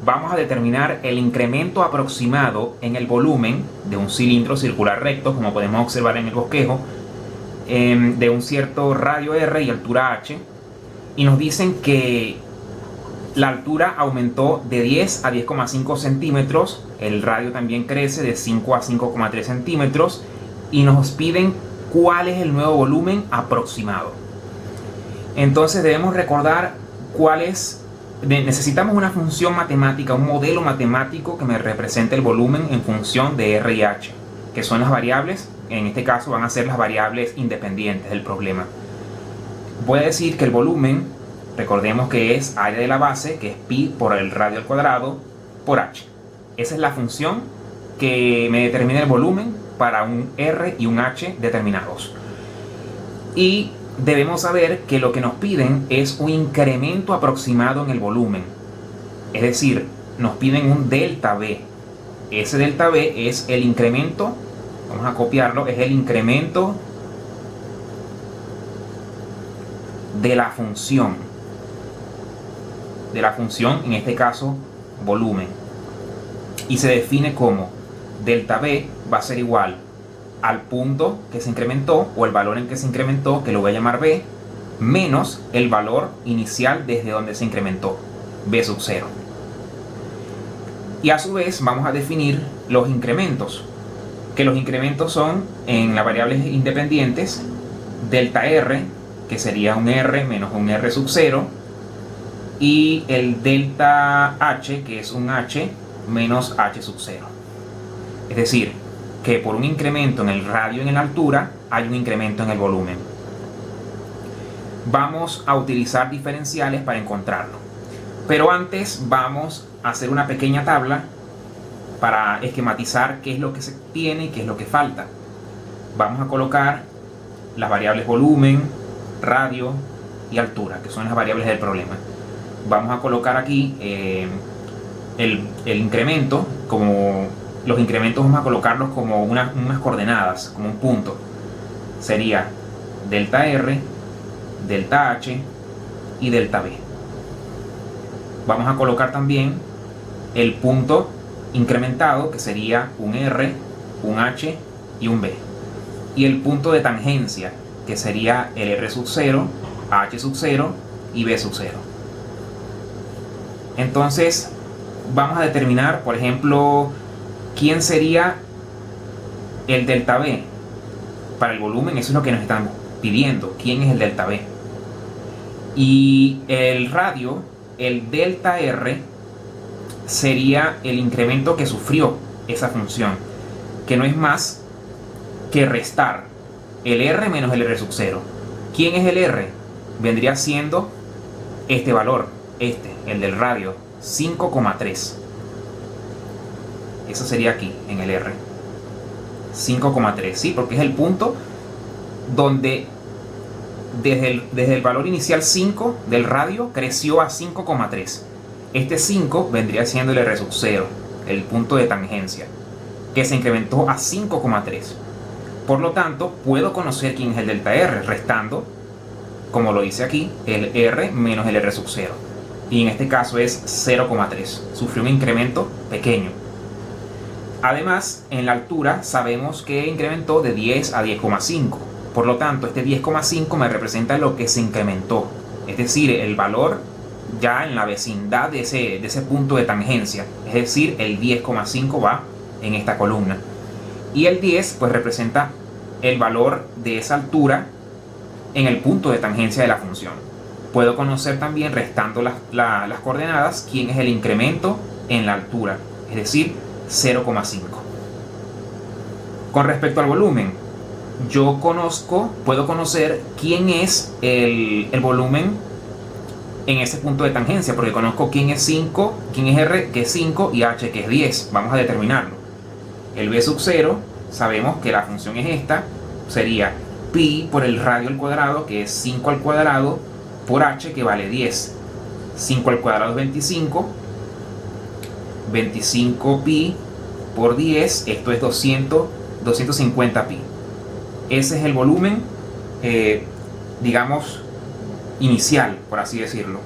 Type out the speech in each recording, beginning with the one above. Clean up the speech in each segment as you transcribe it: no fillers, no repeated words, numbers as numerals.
vamos a determinar el incremento aproximado en el volumen de un cilindro circular recto, como podemos observar en el bosquejo, de un cierto radio R y altura H, y nos dicen que la altura aumentó de 10 a 10,5 centímetros, el radio también crece de 5 a 5,3 centímetros, y nos piden cuál es el nuevo volumen aproximado. Entonces debemos recordar cuál es. Necesitamos una función matemática, un modelo matemático que me represente el volumen en función de R y H, que son las variables. En este caso van a ser las variables independientes del problema. Voy a decir que el volumen, recordemos que es área de la base, que es pi por el radio al cuadrado por h. Esa es la función que me determina el volumen para un R y un H determinados. Y debemos saber que lo que nos piden es un incremento aproximado en el volumen. Es decir, nos piden un delta V. Ese delta V es el incremento, vamos a copiarlo, es el incremento de la función. En este caso, volumen. Y se define como delta V va a ser igual al punto que se incrementó, o el valor en que se incrementó, que lo voy a llamar B, menos el valor inicial desde donde se incrementó, B sub 0. Y a su vez vamos a definir los incrementos, que los incrementos son en las variables independientes delta R, que sería un R menos un R sub 0, y el delta H, que es un H menos H sub 0. Es decir, que por un incremento en el radio y en la altura hay un incremento en el volumen. Vamos a utilizar diferenciales para encontrarlo, pero antes vamos a hacer una pequeña tabla para esquematizar qué es lo que se tiene y qué es lo que falta. Vamos a colocar las variables volumen, radio y altura, que son las variables del problema. Vamos a colocar aquí el incremento. Como los incrementos vamos a colocarlos como unas coordenadas, como un punto. Sería delta R, delta H y delta B. Vamos a colocar también el punto incrementado, que sería un R, un H y un B. Y el punto de tangencia, que sería el R sub 0, H sub 0 y B sub 0. Entonces vamos a determinar, por ejemplo, quién sería el delta B para el volumen. Eso es lo que nos están pidiendo, quién es el delta B. Y el radio, el delta R, sería el incremento que sufrió esa función, que no es más que restar el R menos el R sub 0. ¿Quién es el R? Vendría siendo este valor, el del radio, 5,3. Eso sería aquí, en el R. 5,3, ¿sí? Porque es el punto donde desde el valor inicial 5 del radio creció a 5,3. Este 5 vendría siendo el R sub 0, el punto de tangencia, que se incrementó a 5,3. Por lo tanto, puedo conocer quién es el delta R, restando, como lo dice aquí, el R menos el R sub 0. Y en este caso es 0,3. Sufrió un incremento pequeño. Además, en la altura sabemos que incrementó de 10 a 10,5. Por lo tanto, este 10,5 me representa lo que se incrementó. Es decir, el valor ya en la vecindad de ese punto de tangencia. Es decir, el 10,5 va en esta columna. Y el 10 pues representa el valor de esa altura en el punto de tangencia de la función. Puedo conocer también, restando las coordenadas, quién es el incremento en la altura, es decir, 0,5. Con respecto al volumen, yo puedo conocer quién es el volumen en ese punto de tangencia, porque conozco quién es 5, quién es R, que es 5, y H, que es 10. Vamos a determinarlo. El B sub 0, sabemos que la función es esta, sería pi por el radio al cuadrado, que es 5 al cuadrado, por h, que vale 10. 5 al cuadrado es 25. 25 pi por 10, esto es 250 pi. Ese es el volumen, digamos, inicial, por así decirlo,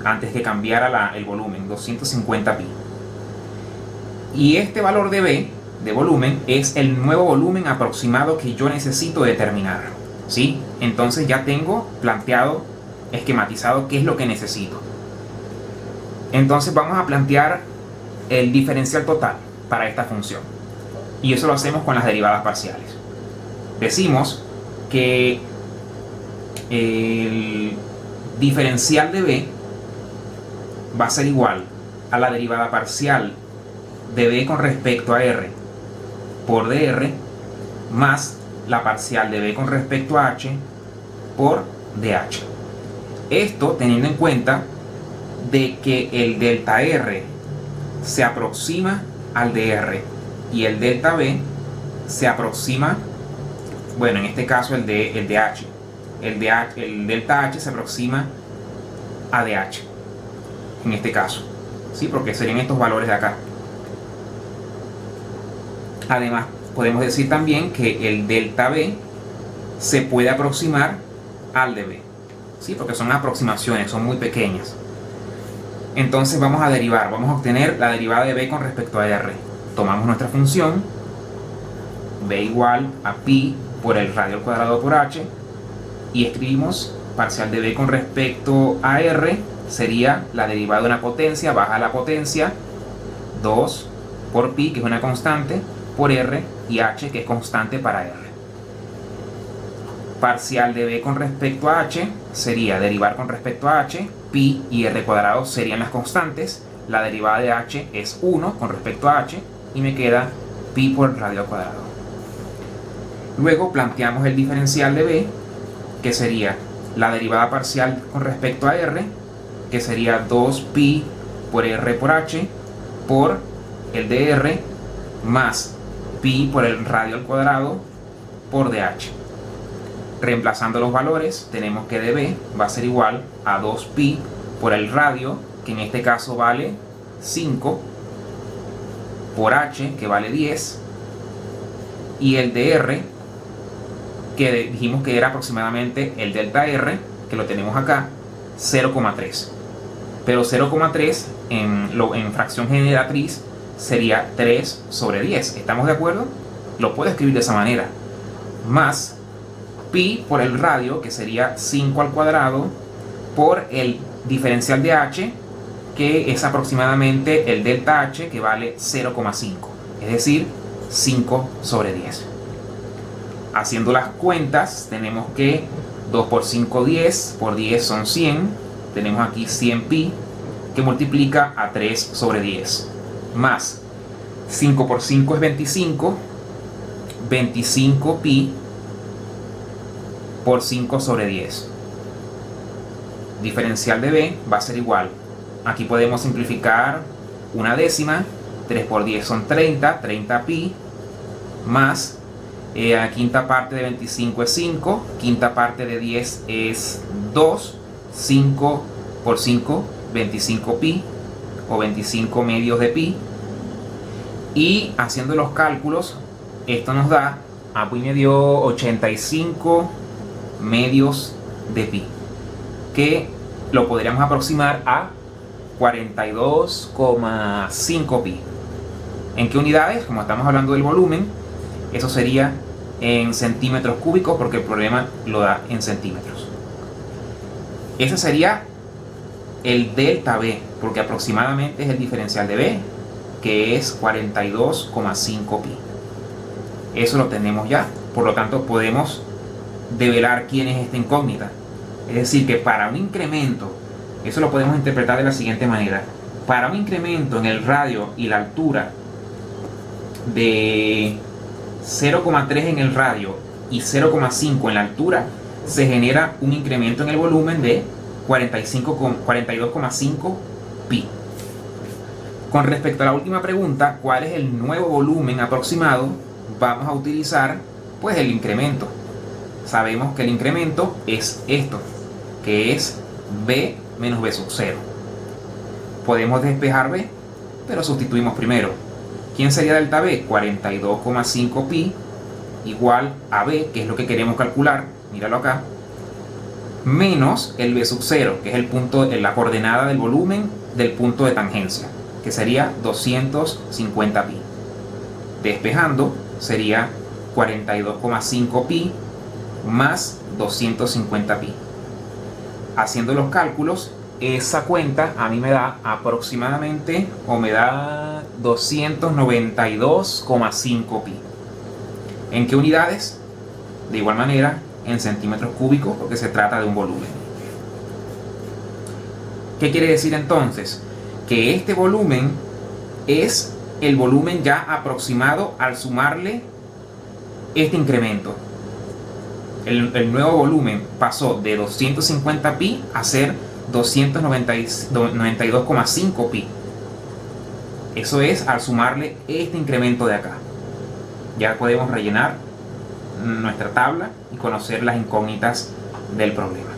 antes que cambiara el volumen, 250 pi. Y este valor de B, de volumen, es el nuevo volumen aproximado que yo necesito determinar, ¿sí? Entonces ya tengo planteado, esquematizado qué es lo que necesito. Entonces vamos a plantear el diferencial total para esta función. Y eso lo hacemos con las derivadas parciales. Decimos que el diferencial de B va a ser igual a la derivada parcial de B con respecto a R por dr más la parcial de B con respecto a H por dH. Esto teniendo en cuenta de que el delta R se aproxima al dr y el delta B se aproxima, bueno, en este caso el DH. El delta H se aproxima a DH en este caso, ¿sí? Porque serían estos valores de acá. Además, podemos decir también que el delta B se puede aproximar al de B, ¿sí? Porque son aproximaciones, son muy pequeñas. Entonces vamos a derivar, vamos a obtener la derivada de B con respecto a R. Tomamos nuestra función, B igual a pi por el radio al cuadrado por H, y escribimos parcial de B con respecto a R, sería la derivada de una potencia, baja la potencia, 2 por pi, que es una constante, por R, y H, que es constante para R. Parcial de B con respecto a H sería derivar con respecto a H, pi y R cuadrado serían las constantes, la derivada de H es 1 con respecto a H, y me queda pi por radio al cuadrado. Luego planteamos el diferencial de B, que sería la derivada parcial con respecto a R, que sería 2pi por R por H por el de R más pi por el radio al cuadrado por dH. Reemplazando los valores, tenemos que dB va a ser igual a 2pi por el radio, que en este caso vale 5, por H, que vale 10, y el dr, que dijimos que era aproximadamente el delta R, que lo tenemos acá, 0,3. Pero 0,3 en fracción generatriz sería 3 sobre 10. ¿Estamos de acuerdo? Lo puedo escribir de esa manera. Más pi por el radio, que sería 5 al cuadrado, por el diferencial de H, que es aproximadamente el delta H, que vale 0,5. Es decir, 5 sobre 10. Haciendo las cuentas, tenemos que 2 por 5, 10, por 10 son 100, tenemos aquí 100pi, que multiplica a 3 sobre 10, más 5 por 5 es 25, 25pi por 5 sobre 10. Diferencial de B va a ser igual, aquí podemos simplificar una décima, 3 por 10 son 30, 30pi, más la quinta parte de 25 es 5, quinta parte de 10 es 2, 5 por 5, 25pi, o 25 medios de pi, y haciendo los cálculos, esto nos da, Apuy me dio 85 medios de pi, que lo podríamos aproximar a 42,5 pi. ¿En qué unidades? Como estamos hablando del volumen, eso sería en centímetros cúbicos, porque el problema lo da en centímetros. Ese sería el delta B, porque aproximadamente es el diferencial de B, que es 42,5 pi. Eso lo tenemos ya, por lo tanto podemos develar quién es esta incógnita. Es decir, que para un incremento, eso lo podemos interpretar de la siguiente manera: para un incremento en el radio y la altura de 0,3 en el radio y 0,5 en la altura, se genera un incremento en el volumen de 42,5 pi. Con respecto a la última pregunta, ¿cuál es el nuevo volumen aproximado? Vamos a utilizar pues el incremento. Sabemos que el incremento es esto, que es B menos B sub 0. Podemos despejar B, pero sustituimos primero. ¿Quién sería delta B? 42,5 pi igual a B, que es lo que queremos calcular, míralo acá, menos el B sub 0, que es el punto, la coordenada del volumen del punto de tangencia, que sería 250 pi. Despejando sería 42,5 pi más 250 pi. Haciendo los cálculos, esa cuenta a mí me da aproximadamente, o me da 292,5 pi. ¿En qué unidades? De igual manera, en centímetros cúbicos, porque se trata de un volumen. ¿Qué quiere decir entonces? Que este volumen es el volumen ya aproximado al sumarle este incremento. El nuevo volumen pasó de 250 pi a ser 292,5 pi. Eso es al sumarle este incremento de acá. Ya podemos rellenar nuestra tabla y conocer las incógnitas del problema.